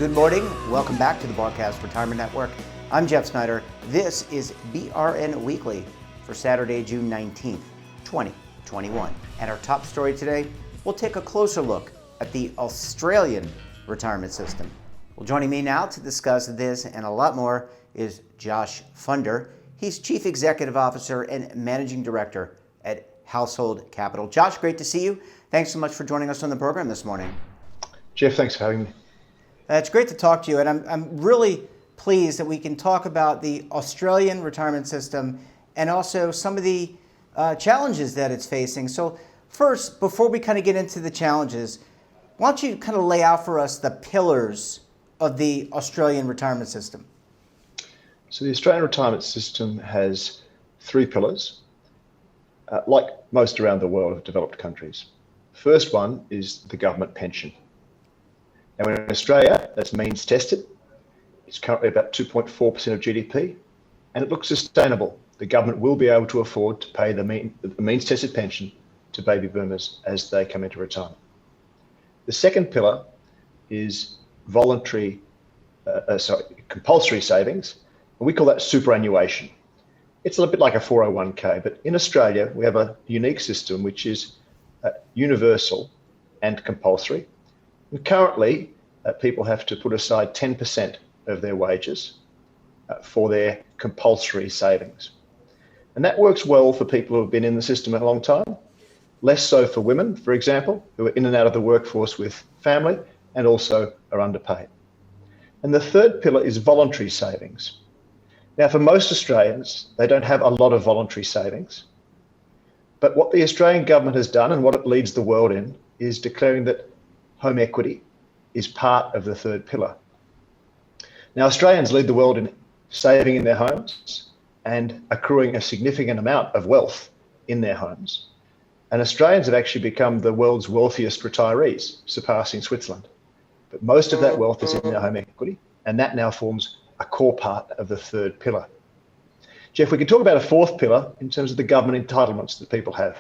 Good morning. Welcome back to the Broadcast Retirement Network. I'm Jeff Snyder. This is BRN Weekly for Saturday, June 19th, 2021. And our top story today, we'll take a closer look at the Australian retirement system. Well, joining me now to discuss this and a lot more is Josh Funder. He's Chief Executive Officer and Managing Director at Household Capital. Josh, great to see you. Thanks so much for joining us on the program this morning. Jeff, thanks for having me. It's great to talk to you, and I'm really pleased that we can talk about the Australian retirement system and also some of the challenges that it's facing. So first, before we kind of get into the challenges, why don't you kind of lay out for us the pillars of the Australian retirement system? So the Australian retirement system has three pillars, like most around the world of developed countries. First one is the government pension. Now in Australia, that's means tested. It's currently about 2.4% of GDP, and it looks sustainable. The government will be able to afford to pay the means tested pension to baby boomers as they come into retirement. The second pillar is compulsory savings, and we call that superannuation. It's a little bit like a 401k, but in Australia, we have a unique system which is universal and compulsory. And currently, people have to put aside 10% of their wages for their compulsory savings. And that works well for people who have been in the system a long time, less so for women, for example, who are in and out of the workforce with family and also are underpaid. And the third pillar is voluntary savings. Now, for most Australians, they don't have a lot of voluntary savings. But what the Australian government has done and what it leads the world in is declaring that home equity is part of the third pillar. Now, Australians lead the world in saving in their homes and accruing a significant amount of wealth in their homes. And Australians have actually become the world's wealthiest retirees, surpassing Switzerland. But most of that wealth is in their home equity, and that now forms a core part of the third pillar. Jeff, we can talk about a fourth pillar in terms of the government entitlements that people have: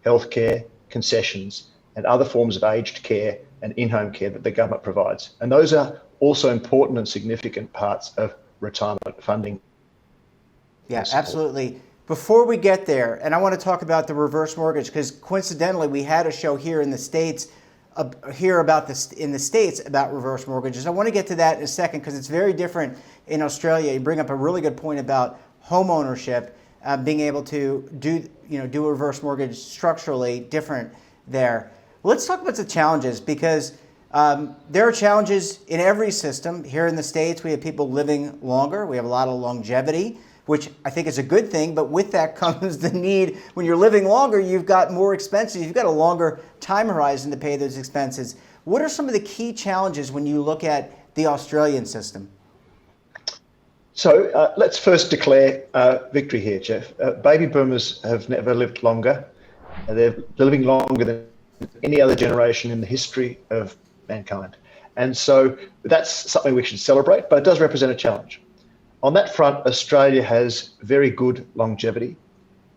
healthcare, concessions, and other forms of aged care and in-home care that the government provides. And those are also important and significant parts of retirement funding. Yeah, absolutely. Before we get there, and I want to talk about the reverse mortgage, because coincidentally, we had a show here in the States about reverse mortgages. I want to get to that in a second because it's very different in Australia. You bring up a really good point about home ownership, being able to do a reverse mortgage structurally different there. Let's talk about the challenges, because there are challenges in every system. Here in the States, we have people living longer. We have a lot of longevity, which I think is a good thing. But with that comes the need, when you're living longer, you've got more expenses. You've got a longer time horizon to pay those expenses. What are some of the key challenges when you look at the Australian system? So let's first declare victory here, Jeff. Baby boomers have never lived longer. They're living longer than any other generation in the history of mankind. And so that's something we should celebrate, but it does represent a challenge. On that front, Australia has very good longevity,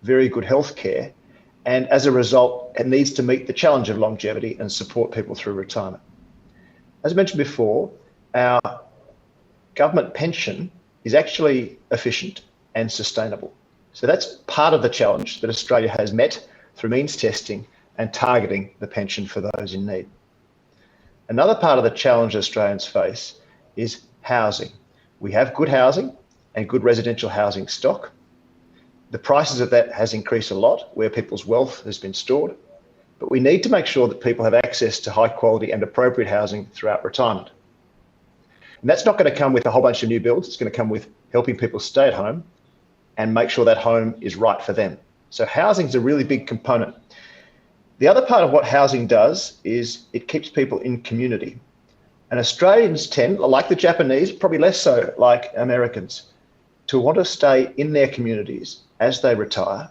very good health care, and as a result, it needs to meet the challenge of longevity and support people through retirement. As I mentioned before, our government pension is actually efficient and sustainable. So that's part of the challenge that Australia has met through means testing and targeting the pension for those in need. Another part of the challenge Australians face is housing. We have good housing and good residential housing stock. The prices of that has increased a lot where people's wealth has been stored, but we need to make sure that people have access to high quality and appropriate housing throughout retirement. And that's not going to come with a whole bunch of new builds. It's going to come with helping people stay at home and make sure that home is right for them. So housing is a really big component. The other part of what housing does is it keeps people in community. And Australians tend, like the Japanese, probably less so like Americans, to want to stay in their communities as they retire,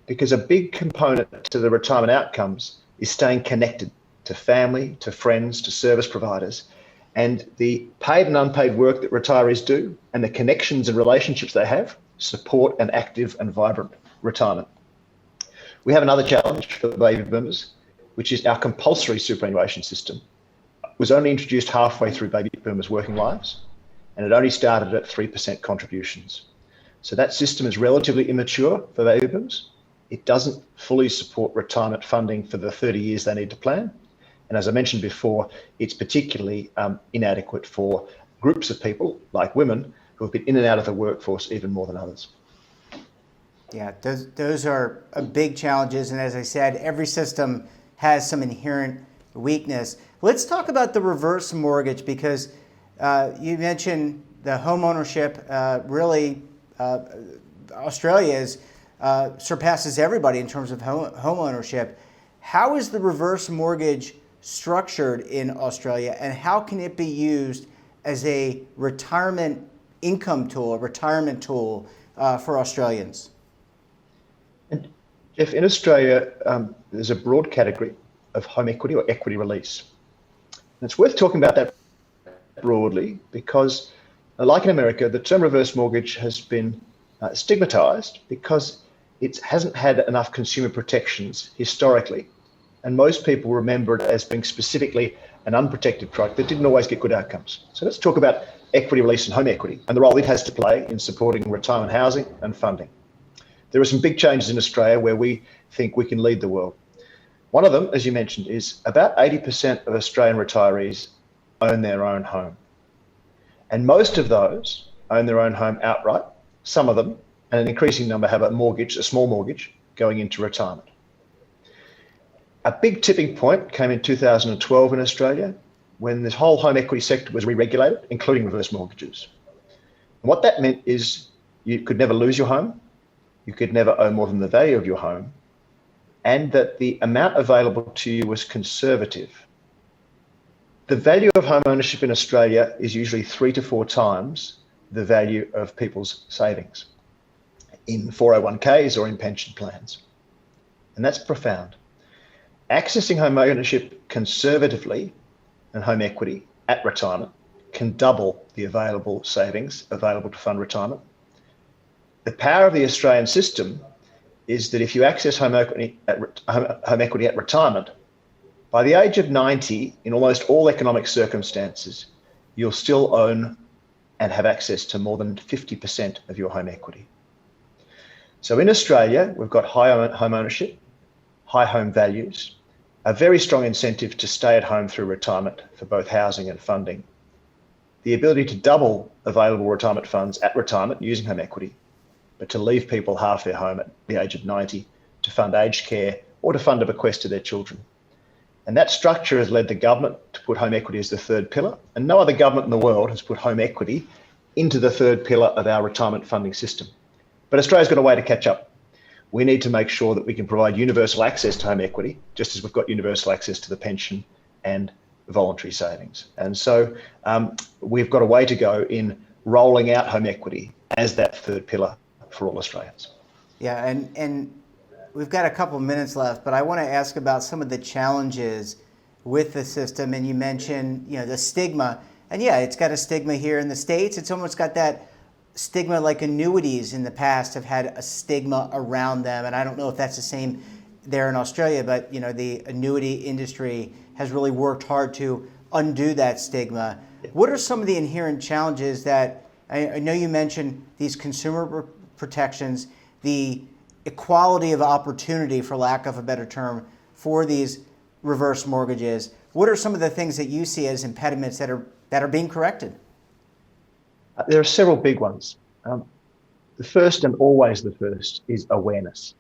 because a big component to the retirement outcomes is staying connected to family, to friends, to service providers. And the paid and unpaid work that retirees do and the connections and relationships they have support an active and vibrant retirement. We have another challenge for the baby boomers, which is our compulsory superannuation system. was only introduced halfway through baby boomers' working lives, and it only started at 3% contributions. So that system is relatively immature for baby boomers. It doesn't fully support retirement funding for the 30 years they need to plan. And as I mentioned before, it's particularly inadequate for groups of people, like women, who have been in and out of the workforce even more than others. Yeah, those are big challenges. And as I said, every system has some inherent weakness. Let's talk about the reverse mortgage, because you mentioned the home ownership. Really, Australia surpasses everybody in terms of home ownership. How is the reverse mortgage structured in Australia, and how can it be used as a retirement income tool, a retirement tool for Australians? And Jeff, in Australia, there's a broad category of home equity or equity release. And it's worth talking about that broadly because, like in America, the term reverse mortgage has been stigmatized because it hasn't had enough consumer protections historically. And most people remember it as being specifically an unprotected product that didn't always get good outcomes. So let's talk about equity release and home equity and the role it has to play in supporting retirement housing and funding. There are some big changes in Australia where we think we can lead the world. One of them, as you mentioned, is about 80% of Australian retirees own their own home. And most of those own their own home outright. Some of them, and an increasing number, have a mortgage, a small mortgage, going into retirement. A big tipping point came in 2012 in Australia when this whole home equity sector was re-regulated, including reverse mortgages. And what that meant is you could never lose your home, you could never owe more than the value of your home, and that the amount available to you was conservative. The value of home ownership in Australia is usually 3 to 4 times the value of people's savings in 401ks or in pension plans. And that's profound. Accessing home ownership conservatively and home equity at retirement can double the available savings available to fund retirement. The power of the Australian system is that if you access home equity at retirement, by the age of 90, in almost all economic circumstances, you'll still own and have access to more than 50% of your home equity. So in Australia, we've got high home ownership, high home values, a very strong incentive to stay at home through retirement for both housing and funding, the ability to double available retirement funds at retirement using home equity, but to leave people half their home at the age of 90 to fund aged care or to fund a bequest to their children. And that structure has led the government to put home equity as the third pillar, and no other government in the world has put home equity into the third pillar of our retirement funding system. But Australia's got a way to catch up. We need to make sure that we can provide universal access to home equity, just as we've got universal access to the pension and voluntary savings. And so we've got a way to go in rolling out home equity as that third pillar for all Australians. Yeah, and we've got a couple of minutes left, but I want to ask about some of the challenges with the system. And you mentioned, the stigma. And yeah, it's got a stigma here in the States. It's almost got that stigma like annuities in the past have had a stigma around them. And I don't know if that's the same there in Australia, but the annuity industry has really worked hard to undo that stigma. What are some of the inherent challenges that, I know you mentioned these consumer protections, the equality of opportunity, for lack of a better term, for these reverse mortgages. What are some of the things that you see as impediments that are being corrected? There are several big ones. The first, and always the first, is awareness.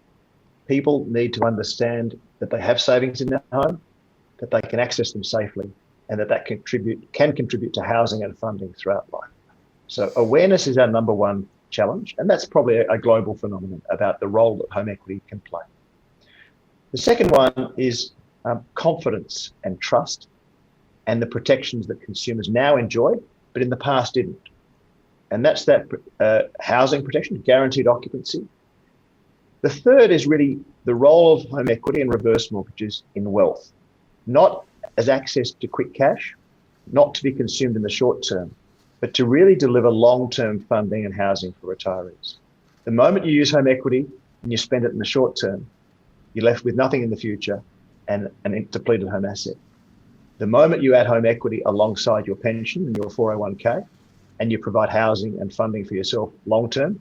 People need to understand that they have savings in their home, that they can access them safely, and that can contribute to housing and funding throughout life. So awareness is our number one challenge, and that's probably a global phenomenon about the role that home equity can play. The second one is confidence and trust and the protections that consumers now enjoy, but in the past didn't. And that's that housing protection, guaranteed occupancy. The third is really the role of home equity and reverse mortgages in wealth, not as access to quick cash, not to be consumed in the short term, but to really deliver long-term funding and housing for retirees. The moment you use home equity and you spend it in the short term, you're left with nothing in the future and a depleted home asset. The moment you add home equity alongside your pension and your 401k, and you provide housing and funding for yourself long term,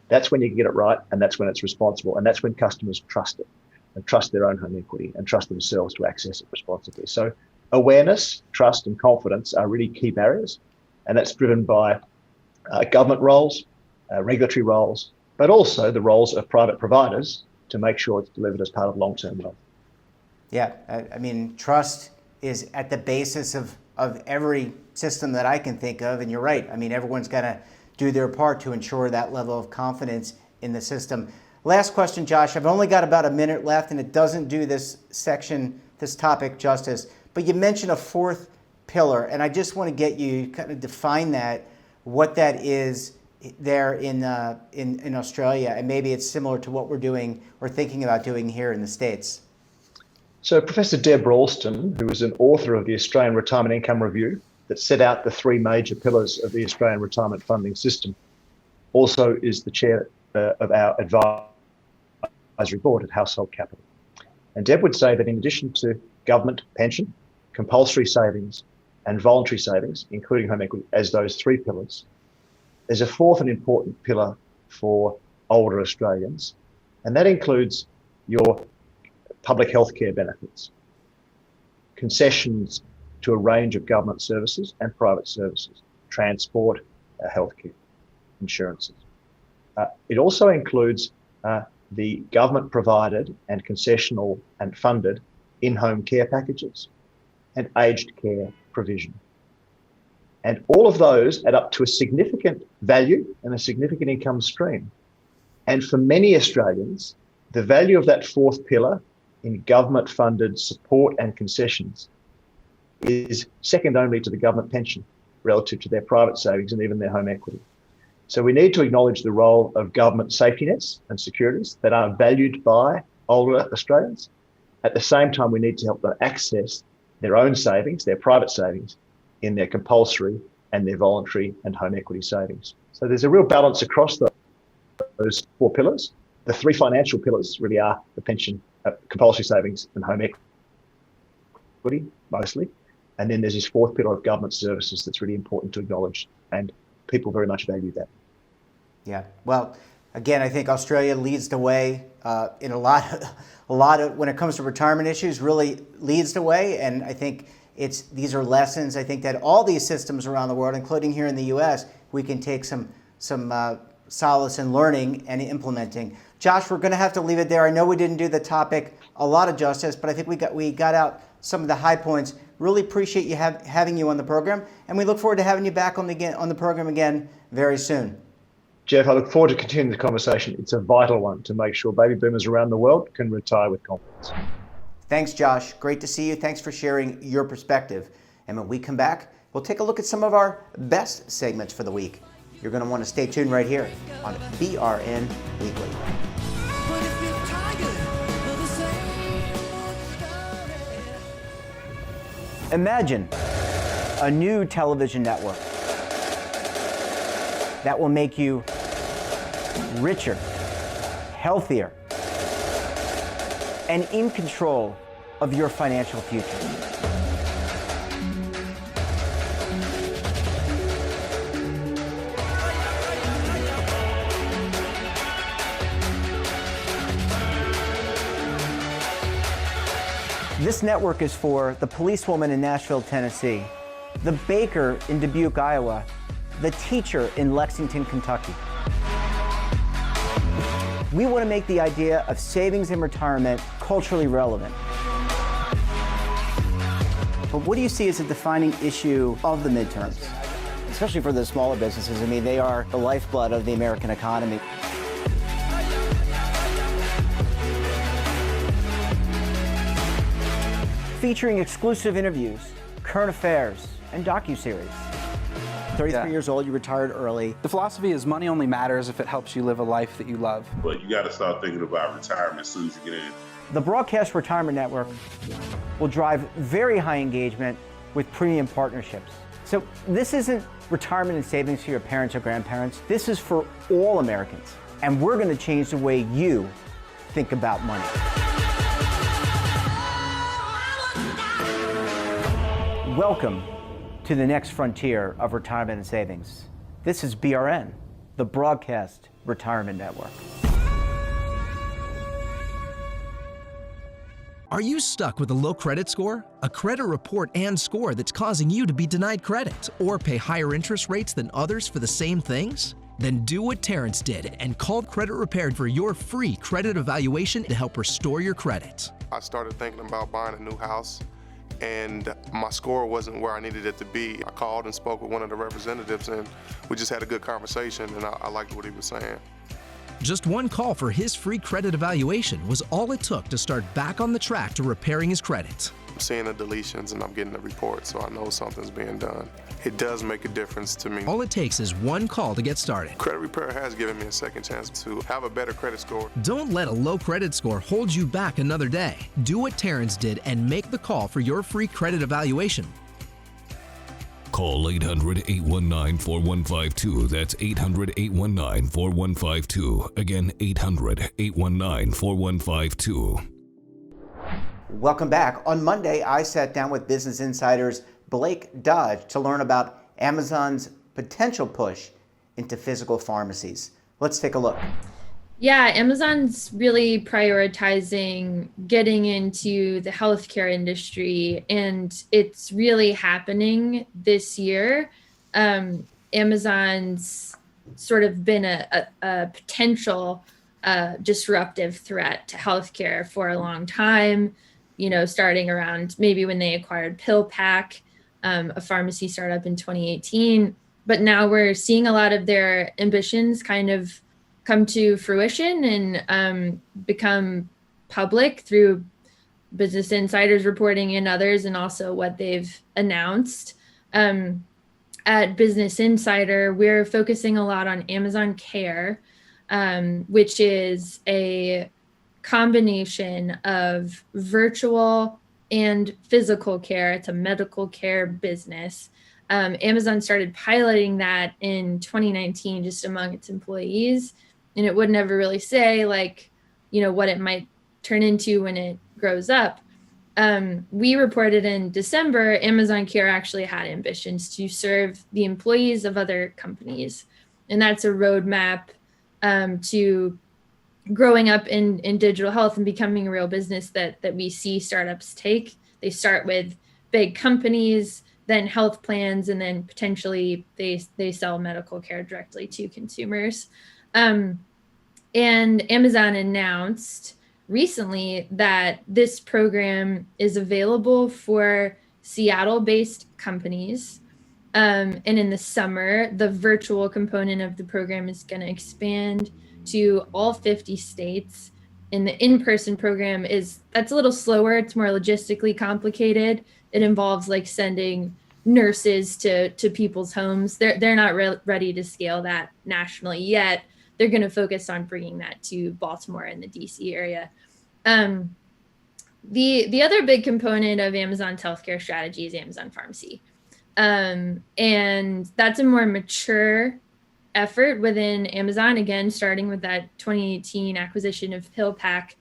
that's when you can get it right, and that's when it's responsible, and that's when customers trust it and trust their own home equity and trust themselves to access it responsibly. So awareness, trust, and confidence are really key barriers, and that's driven by government roles, regulatory roles, but also the roles of private providers to make sure it's delivered as part of long-term wealth. Yeah, I mean, trust is at the basis of every system that I can think of, and you're right. I mean, everyone's got to do their part to ensure that level of confidence in the system. Last question, Josh. I've only got about a minute left, and it doesn't do this section, this topic justice, but you mentioned a fourth pillar, and I just want to get you to kind of define that, what that is there in Australia, and maybe it's similar to what we're doing or thinking about doing here in the States. So Professor Deb Ralston, who is an author of the Australian Retirement Income Review that set out the three major pillars of the Australian retirement funding system, also is the chair of our advisory board at Household Capital. And Deb would say that in addition to government pension, compulsory savings, and voluntary savings, including home equity, as those three pillars, there's a fourth and important pillar for older Australians, and that includes your public health care benefits, concessions to a range of government services and private services, transport, healthcare, insurances. It also includes the government provided and concessional and funded in-home care packages and aged care provision. And all of those add up to a significant value and a significant income stream. And for many Australians, the value of that fourth pillar in government-funded support and concessions is second only to the government pension relative to their private savings and even their home equity. So we need to acknowledge the role of government safety nets and securities that are valued by older Australians. At the same time, we need to help them access their own savings, their private savings, in their compulsory and their voluntary and home equity savings. So there's a real balance across those four pillars. The three financial pillars really are the pension, compulsory savings and home equity, mostly. And then there's this fourth pillar of government services that's really important to acknowledge, and people very much value that. Yeah, well, again, I think Australia leads the way in a lot of, when it comes to retirement issues, really leads the way. And I think these are lessons, I think, that all these systems around the world, including here in the US, we can take some solace in learning and implementing. Josh, we're going to have to leave it there. I know we didn't do the topic a lot of justice, but I think we got out some of the high points. Really appreciate you having you on the program, and we look forward to having you back on the program again very soon. Jeff, I look forward to continuing the conversation. It's a vital one to make sure baby boomers around the world can retire with confidence. Thanks, Josh. Great to see you. Thanks for sharing your perspective. And when we come back, we'll take a look at some of our best segments for the week. You're going to want to stay tuned right here on BRN Weekly. Imagine a new television network that will make you richer, healthier, and in control of your financial future. This network is for the policewoman in Nashville, Tennessee, the baker in Dubuque, Iowa, the teacher in Lexington, Kentucky. We want to make the idea of savings and retirement culturally relevant. But what do you see as a defining issue of the midterms, especially for the smaller businesses? I mean, they are the lifeblood of the American economy. Featuring exclusive interviews, current affairs, and docuseries. 33 years old, you retired early. The philosophy is money only matters if it helps you live a life that you love. But you got to start thinking about retirement as soon as you get in. The Broadcast Retirement Network will drive very high engagement with premium partnerships. So this isn't retirement and savings for your parents or grandparents. This is for all Americans. And we're going to change the way you think about money. Welcome to the next frontier of retirement and savings. This is BRN, the Broadcast Retirement Network. Are you stuck with a low credit score? A credit report and score that's causing you to be denied credit or pay higher interest rates than others for the same things? Then do what Terrence did and call Credit Repaired for your free credit evaluation to help restore your credit. I started thinking about buying a new house, and my score wasn't where I needed it to be. I called and spoke with one of the representatives, and we just had a good conversation, and I liked what he was saying. Just one call for his free credit evaluation was all it took to start back on the track to repairing his credit. I'm seeing the deletions and I'm getting the report, so I know something's being done. It does make a difference to me. All it takes is one call to get started. Credit Repair has given me a second chance to have a better credit score. Don't let a low credit score hold you back another day. Do what Terrence did and make the call for your free credit evaluation. Call 800-819-4152. That's 800-819-4152. Again, 800-819-4152. Welcome back. On Monday, I sat down with Business Insider's Blake Dodge to learn about Amazon's potential push into physical pharmacies. Let's take a look. Yeah, Amazon's really prioritizing getting into the healthcare industry, and it's really happening this year. Amazon's sort of been a potential disruptive threat to healthcare for a long time, you know, starting around maybe when they acquired PillPack, a pharmacy startup in 2018. But now we're seeing a lot of their ambitions kind of come to fruition and become public through Business Insider's reporting and others, and also what they've announced. At Business Insider, we're focusing a lot on Amazon Care, which is a combination of virtual and physical care. It's a medical care business. Amazon started piloting that in 2019 just among its employees. And it would never really say, like, you know, what it might turn into when it grows up. We reported in December, Amazon Care actually had ambitions to serve the employees of other companies. And that's a roadmap to growing up in digital health and becoming a real business that we see startups take. They start with big companies, then health plans, and then potentially they sell medical care directly to consumers. And Amazon announced recently that this program is available for Seattle-based companies. And in the summer, the virtual component of the program is going to expand to all 50 states. And the in-person program that's a little slower. It's more logistically complicated. It involves like sending nurses to people's homes. They're not ready to scale that nationally yet. They're going to focus on bringing that to Baltimore and the DC area. The other big component of Amazon's healthcare strategy is Amazon Pharmacy. And that's a more mature effort within Amazon, again, starting with that 2018 acquisition of PillPack.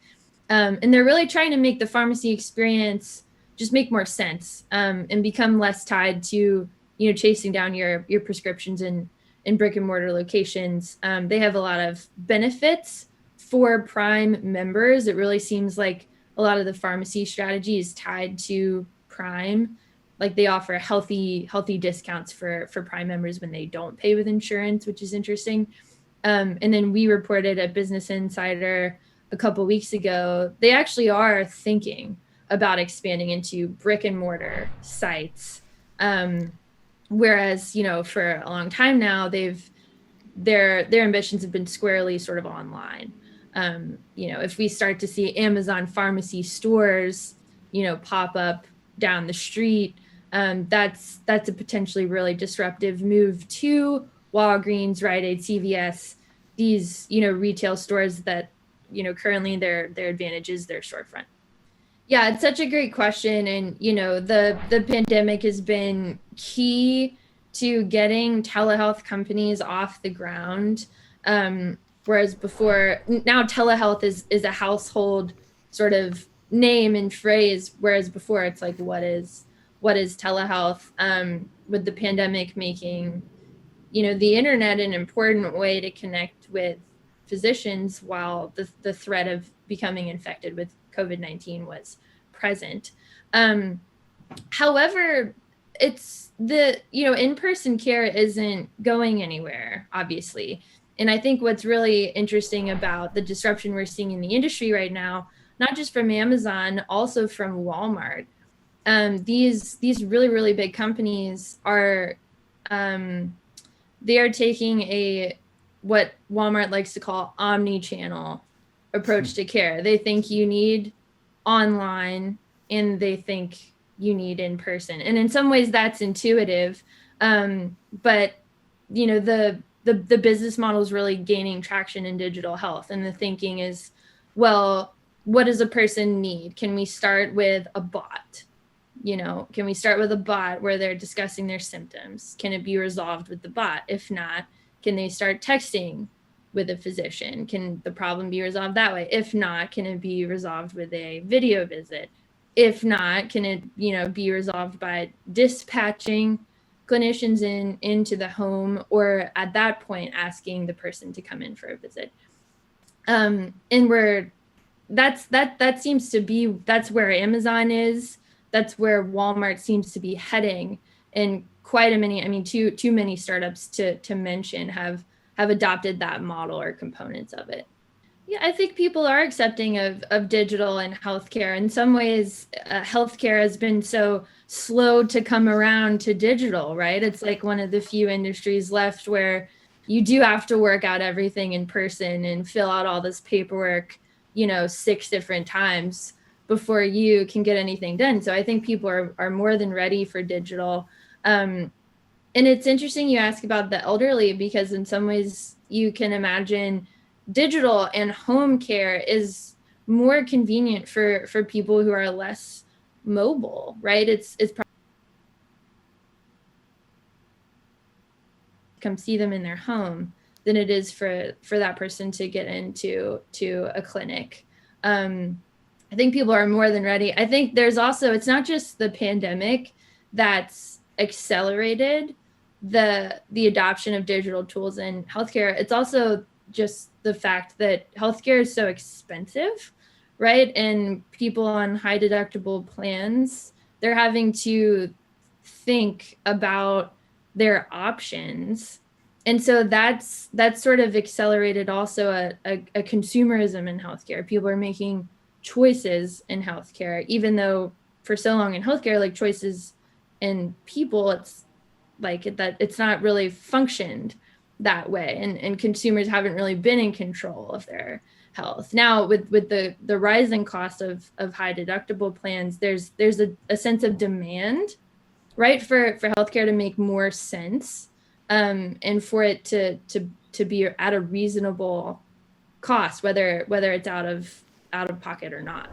And they're really trying to make the pharmacy experience just make more sense and become less tied to, you know, chasing down your prescriptions in brick and mortar locations. They have a lot of benefits for Prime members. It really seems like a lot of the pharmacy strategy is tied to Prime. Like they offer healthy discounts for Prime members when they don't pay with insurance, which is interesting. And then we reported at Business Insider a couple weeks ago, they actually are thinking about expanding into brick and mortar sites. Whereas, you know, for a long time now, their ambitions have been squarely sort of online. You know, if we start to see Amazon pharmacy stores, you know, pop up down the street, that's a potentially really disruptive move to Walgreens, Rite Aid, CVS, these, you know, retail stores that, you know, currently their advantage is their storefront. Yeah, it's such a great question. And, you know, the pandemic has been key to getting telehealth companies off the ground. Whereas before, now telehealth is a household sort of name and phrase. Whereas before it's like, what is what is telehealth, with the pandemic making, the internet an important way to connect with physicians while the threat of becoming infected with COVID-19 was present. However, it's in-person care isn't going anywhere, obviously. And I think what's really interesting about the disruption we're seeing in the industry right now, not just from Amazon, also from Walmart, these really, really big companies are, they are taking what Walmart likes to call omni-channel approach to care. They think you need online and they think you need in person. And in some ways that's intuitive. But the business model is really gaining traction in digital health. And the thinking is, well, what does a person need? Can we start with a bot? Can we start with a bot where they're discussing their symptoms? Can it be resolved with the bot? If not, can they start texting with a physician? Can the problem be resolved that way? If not, can it be resolved with a video visit? If not, can it, be resolved by dispatching clinicians into the home, or at that point asking the person to come in for a visit? And that seems to be, that's where Amazon is. That's where Walmart seems to be heading, and quite a many, too many startups to mention have adopted that model or components of it. Yeah, I think people are accepting of digital and healthcare. In some ways, healthcare has been so slow to come around to digital, right? It's like one of the few industries left where you do have to work out everything in person and fill out all this paperwork, 6 different times before you can get anything done. So I think people are more than ready for digital. And it's interesting you ask about the elderly, because in some ways you can imagine digital and home care is more convenient for people who are less mobile, right? It's come see them in their home than it is for that person to get into a clinic. I think people are more than ready. I think there's also, it's not just the pandemic that's accelerated the adoption of digital tools in healthcare. It's also just the fact that healthcare is so expensive, right? And people on high deductible plans, they're having to think about their options. And so that's sort of accelerated also a consumerism in healthcare. People are making choices in healthcare, even though for so long in healthcare, like choices in people, it's like that, it's not really functioned that way. And consumers haven't really been in control of their health. Now with the rising cost of high deductible plans, there's a sense of demand, right, for healthcare to make more sense, and for it to be at a reasonable cost, whether it's out of pocket or not.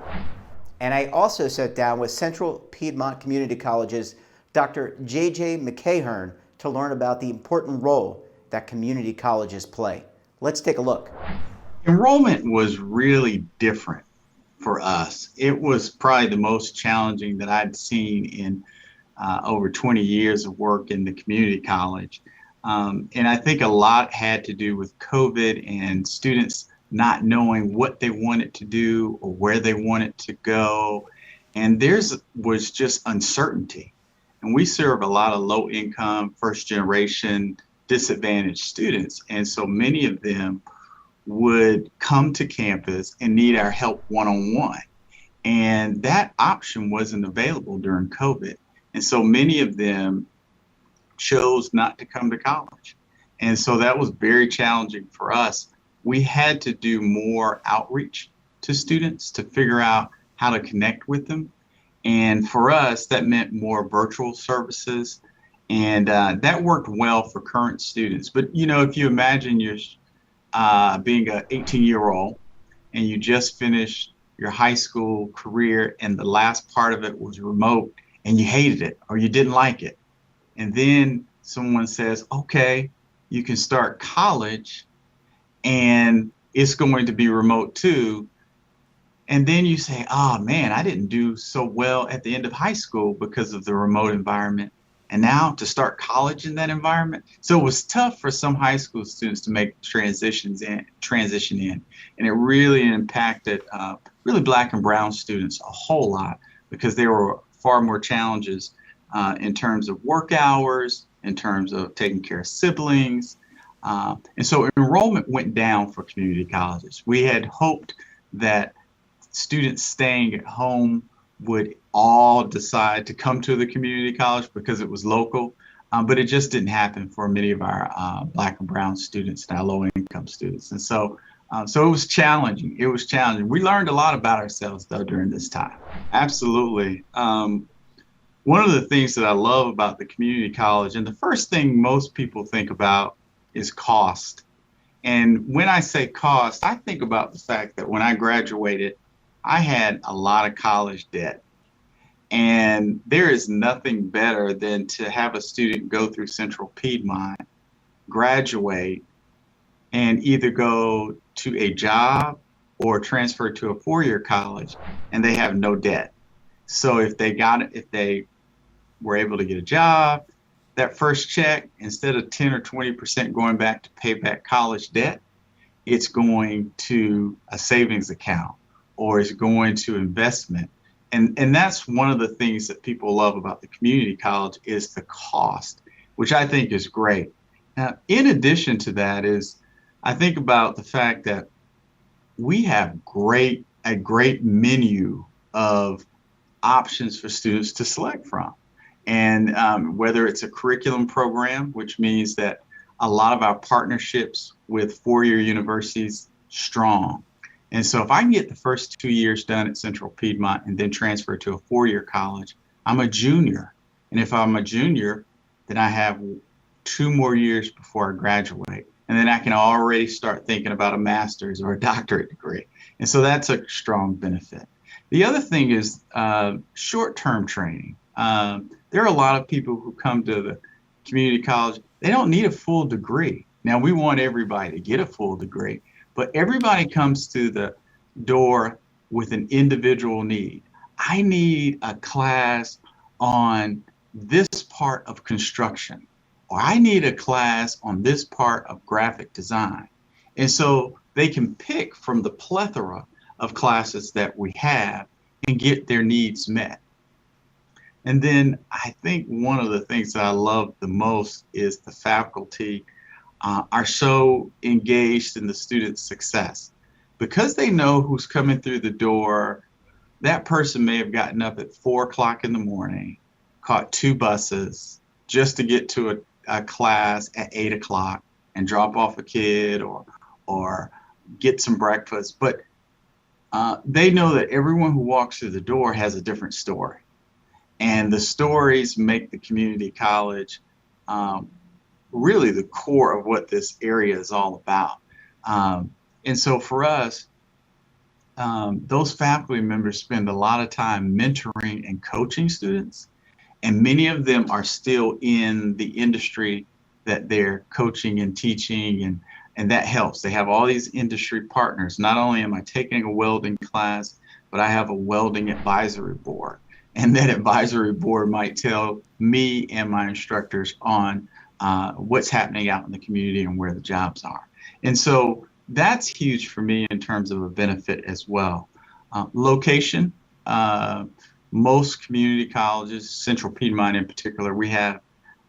And I also sat down with Central Piedmont Community College's Dr. J.J. McCahern to learn about the important role that community colleges play. Let's take a look. Enrollment was really different for us. It was probably the most challenging that I'd seen in over 20 years of work in the community college. And I think a lot had to do with COVID and students not knowing what they wanted to do or where they wanted to go. And theirs was just uncertainty. And we serve a lot of low income, first generation, disadvantaged students. And so many of them would come to campus and need our help one-on-one. And that option wasn't available during COVID. And so many of them chose not to come to college. And so that was very challenging for us. We had to do more outreach to students to figure out how to connect with them. And for us, that meant more virtual services. And that worked well for current students. But, if you imagine you're being an 18-year-old and you just finished your high school career and the last part of it was remote and you hated it or you didn't like it. And then someone says, okay, you can start college and it's going to be remote too. And then you say, oh man, I didn't do so well at the end of high school because of the remote environment. And now to start college in that environment. So it was tough for some high school students to make transition in. And it really impacted really Black and brown students a whole lot because there were far more challenges in terms of work hours, in terms of taking care of siblings. And so enrollment went down for community colleges. We had hoped that students staying at home would all decide to come to the community college because it was local, but it just didn't happen for many of our Black and brown students and our low income students. And so it was challenging. It was challenging. We learned a lot about ourselves though during this time. Absolutely. One of the things that I love about the community college, and the first thing most people think about is cost. And when I say cost, I think about the fact that when I graduated, I had a lot of college debt. And there is nothing better than to have a student go through Central Piedmont, graduate, and either go to a job or transfer to a four-year college, and they have no debt. So if they were able to get a job, that first check, instead of 10 or 20% going back to pay back college debt, it's going to a savings account or it's going to investment. And that's one of the things that people love about the community college is the cost, which I think is great. Now, in addition to that is, I think about the fact that we have a great menu of options for students to select from. And whether it's a curriculum program, which means that a lot of our partnerships with four-year universities strong. And so if I can get the first 2 years done at Central Piedmont and then transfer to a four-year college, I'm a junior. And if I'm a junior, then I have 2 more years before I graduate. And then I can already start thinking about a master's or a doctorate degree. And so that's a strong benefit. The other thing is short-term training. There are a lot of people who come to the community college, they don't need a full degree. Now, we want everybody to get a full degree, but everybody comes to the door with an individual need. I need a class on this part of construction, or I need a class on this part of graphic design. And so they can pick from the plethora of classes that we have and get their needs met. And then I think one of the things that I love the most is the faculty are so engaged in the student's success. Because they know who's coming through the door, that person may have gotten up at 4 o'clock in the morning, caught 2 buses just to get to a class at 8 o'clock and drop off a kid or get some breakfast. But they know that everyone who walks through the door has a different story. And the stories make the community college really the core of what this area is all about. And so for us, those faculty members spend a lot of time mentoring and coaching students. And many of them are still in the industry that they're coaching and teaching, and that helps. They have all these industry partners. Not only am I taking a welding class, but I have a welding advisory board. And that advisory board might tell me and my instructors on what's happening out in the community and where the jobs are. And so that's huge for me in terms of a benefit as well. Location, most community colleges, Central Piedmont in particular, we have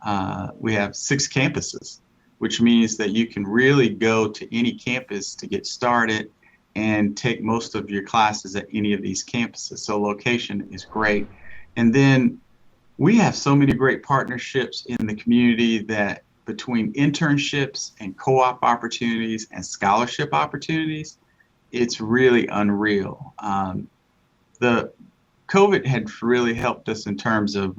6 campuses, which means that you can really go to any campus to get started and take most of your classes at any of these campuses. So location is great. And then we have so many great partnerships in the community that between internships and co-op opportunities and scholarship opportunities, it's really unreal. The COVID had really helped us in terms of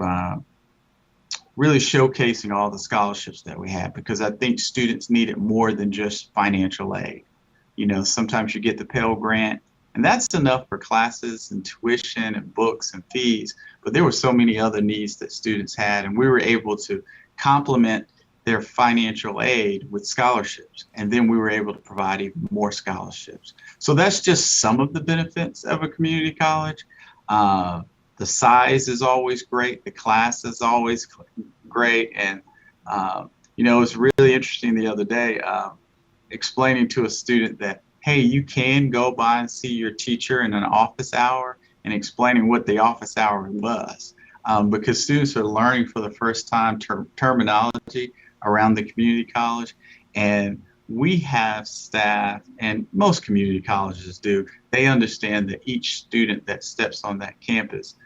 really showcasing all the scholarships that we have, because I think students need it more than just financial aid. You know, sometimes you get the Pell Grant, and that's enough for classes and tuition and books and fees, but there were so many other needs that students had, and we were able to complement their financial aid with scholarships. And then we were able to provide even more scholarships. So that's just some of the benefits of a community college. The size is always great. The class is always great. And, you know, it's really interesting the other day explaining to a student that, hey, you can go by and see your teacher in an office hour, and explaining what the office hour was. Because students are learning for the first time terminology around the community college. And we have staff, and most community colleges do, they understand that each student that steps on that campus,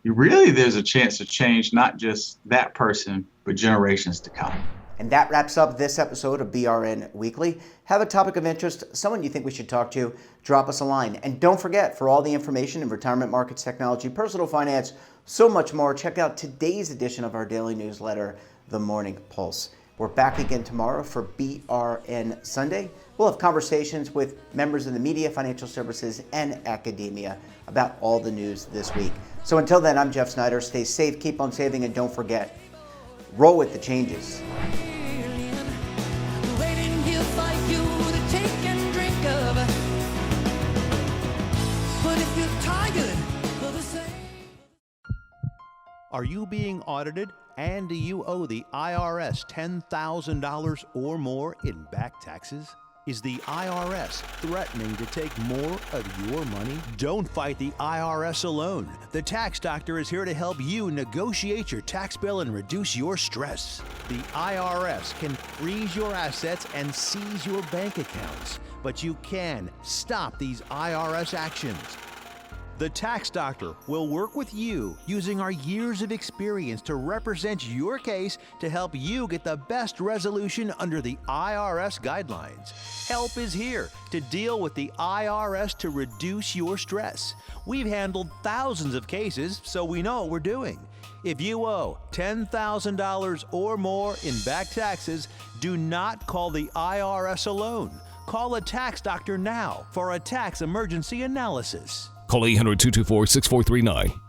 there's a chance to change not just that person, but generations to come. And that wraps up this episode of BRN Weekly. Have a topic of interest, someone you think we should talk to, drop us a line. And don't forget, for all the information in retirement markets, technology, personal finance, so much more, check out today's edition of our daily newsletter, The Morning Pulse. We're back again tomorrow for BRN Sunday. We'll have conversations with members of the media, financial services, and academia about all the news this week. So until then, I'm Jeff Snyder. Stay safe, keep on saving, and don't forget, roll with the changes. Are you being audited and do you owe the IRS $10,000 or more in back taxes? Is the IRS threatening to take more of your money? Don't fight the IRS alone. The Tax Doctor is here to help you negotiate your tax bill and reduce your stress. The IRS can freeze your assets and seize your bank accounts, but you can stop these IRS actions. The Tax Doctor will work with you using our years of experience to represent your case to help you get the best resolution under the IRS guidelines. Help is here to deal with the IRS to reduce your stress. We've handled thousands of cases, so we know what we're doing. If you owe $10,000 or more in back taxes, do not call the IRS alone. Call a Tax Doctor now for a tax emergency analysis. Call 800-224-6439.